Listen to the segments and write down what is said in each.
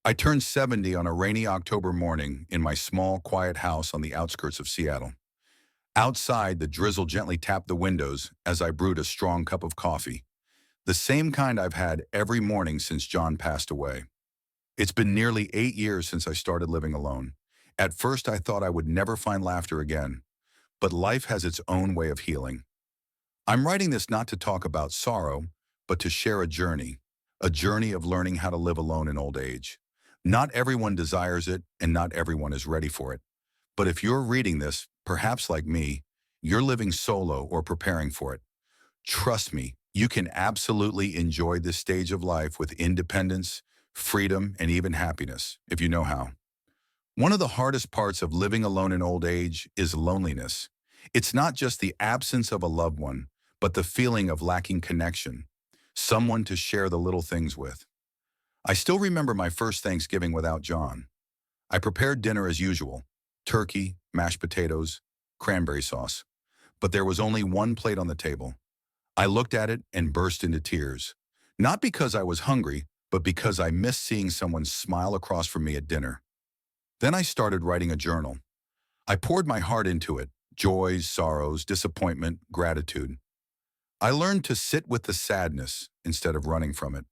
I turned 70 on a rainy October morning in my small, quiet house on the outskirts of Seattle. Outside, the drizzle gently tapped the windows as I brewed a strong cup of coffee, the same kind I've had every morning since John passed away. It's been nearly 8 years since I started living alone. At first, I thought I would never find laughter again, but life has its own way of healing. I'm writing this not to talk about sorrow, but to share a journey of learning how to live alone in old age. Not everyone desires it, and not everyone is ready for it. But if you're reading this, perhaps like me, you're living solo or preparing for it. Trust me, you can absolutely enjoy this stage of life with independence, freedom, and even happiness, if you know how. One of the hardest parts of living alone in old age is loneliness. It's not just the absence of a loved one, but the feeling of lacking connection, someone to share the little things with. I still remember my first Thanksgiving without John. I prepared dinner as usual: turkey, mashed potatoes, cranberry sauce. But there was only one plate on the table. I looked at it and burst into tears. Not because I was hungry, but because I missed seeing someone smile across from me at dinner. Then I started writing a journal. I poured my heart into it: joys, sorrows, disappointment, gratitude. I learned to sit with the sadness instead of running from it.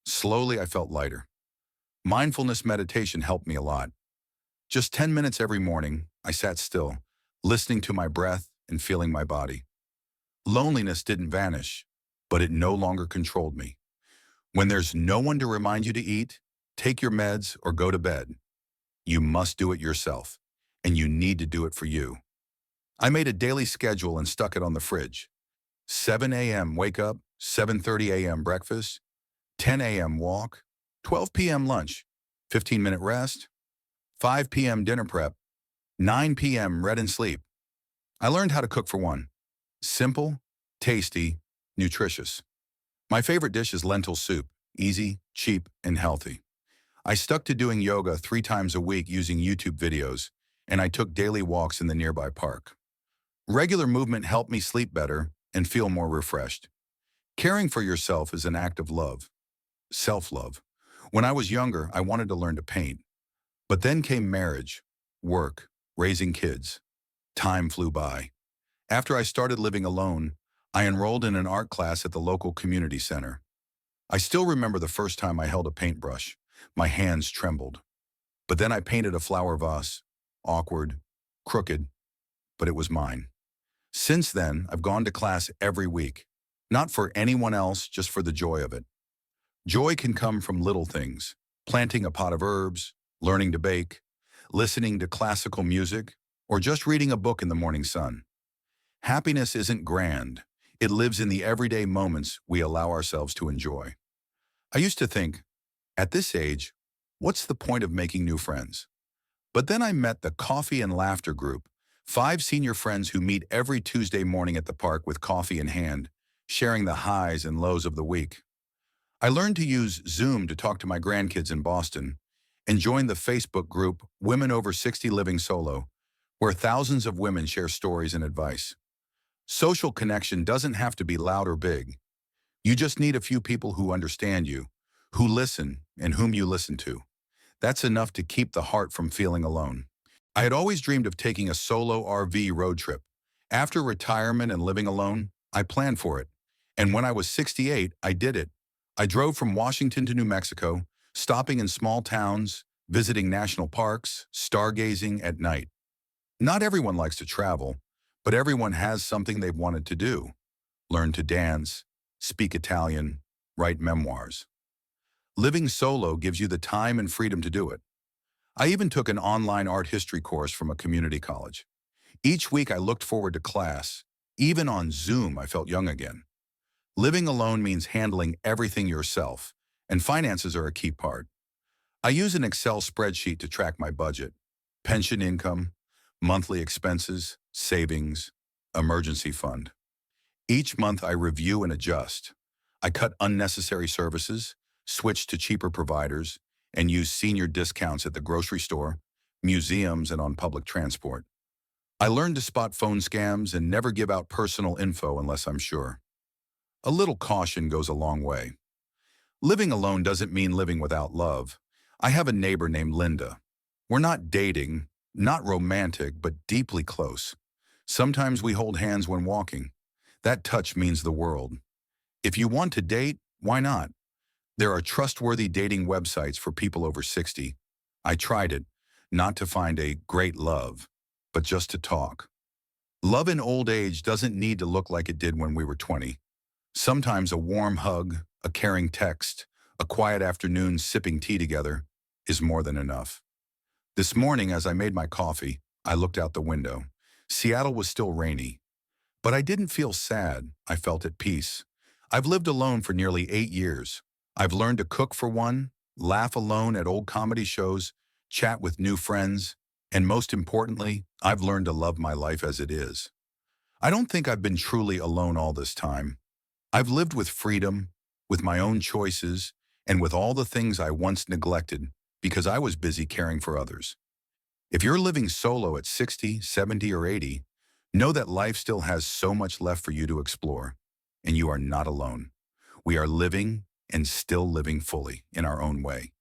Slowly, I felt lighter. Mindfulness meditation helped me a lot. Just 10 minutes every morning, I sat still, listening to my breath and feeling my body. Loneliness didn't vanish, but it no longer controlled me. When there's no one to remind you to eat, take your meds, or go to bed, you must do it yourself, and you need to do it for you. I made a daily schedule and stuck it on the fridge. 7 a.m. wake up, 7:30 a.m. breakfast, 10 a.m. walk, 12 p.m. lunch, 15-minute rest, 5 p.m. dinner prep, 9 p.m. read and sleep. I learned how to cook for one. Simple, tasty, nutritious. My favorite dish is lentil soup: easy, cheap, and healthy. I stuck to doing yoga 3 times a week using YouTube videos, and I took daily walks in the nearby park. Regular movement helped me sleep better and feel more refreshed. Caring for yourself is an act of love, self-love. When I was younger, I wanted to learn to paint. But then came marriage, work, raising kids. Time flew by. After I started living alone, I enrolled in an art class at the local community center. I still remember the first time I held a paintbrush. My hands trembled. But then I painted a flower vase. Awkward, crooked, but it was mine. Since then, I've gone to class every week. Not for anyone else, just for the joy of it. Joy can come from little things: planting a pot of herbs, learning to bake, listening to classical music, or just reading a book in the morning sun. Happiness isn't grand. It lives in the everyday moments we allow ourselves to enjoy. I used to think, at this age, what's the point of making new friends? But then I met the Coffee and Laughter group, 5 senior friends who meet every Tuesday morning at the park with coffee in hand, sharing the highs and lows of the week. I learned to use Zoom to talk to my grandkids in Boston, and joined the Facebook group Women Over 60 Living Solo, where thousands of women share stories and advice. Social connection doesn't have to be loud or big. You just need a few people who understand you, who listen, and whom you listen to. That's enough to keep the heart from feeling alone. I had always dreamed of taking a solo RV road trip. After retirement and living alone, I planned for it. And when I was 68, I did it. I drove from Washington to New Mexico, stopping in small towns, visiting national parks, stargazing at night. Not everyone likes to travel, but everyone has something they've wanted to do: learn to dance, speak Italian, write memoirs. Living solo gives you the time and freedom to do it. I even took an online art history course from a community college. Each week I looked forward to class. Even on Zoom, I felt young again. Living alone means handling everything yourself, and finances are a key part. I use an Excel spreadsheet to track my budget: pension income, monthly expenses, savings, emergency fund. Each month I review and adjust. I cut unnecessary services, switch to cheaper providers, and use senior discounts at the grocery store, museums, and on public transport. I learned to spot phone scams and never give out personal info unless I'm sure. A little caution goes a long way. Living alone doesn't mean living without love. I have a neighbor named Linda. We're not dating, not romantic, but deeply close. Sometimes we hold hands when walking. That touch means the world. If you want to date, why not? There are trustworthy dating websites for people over 60. I tried it, not to find a great love, but just to talk. Love in old age doesn't need to look like it did when we were 20. Sometimes a warm hug, a caring text, a quiet afternoon sipping tea together is more than enough. This morning, as I made my coffee, I looked out the window. Seattle was still rainy, but I didn't feel sad. I felt at peace. I've lived alone for nearly 8 years. I've learned to cook for one, laugh alone at old comedy shows, chat with new friends, and most importantly, I've learned to love my life as it is. I don't think I've been truly alone all this time. I've lived with freedom, with my own choices, and with all the things I once neglected because I was busy caring for others. If you're living solo at 60, 70, or 80, know that life still has so much left for you to explore, and you are not alone. We are living and still living fully in our own way.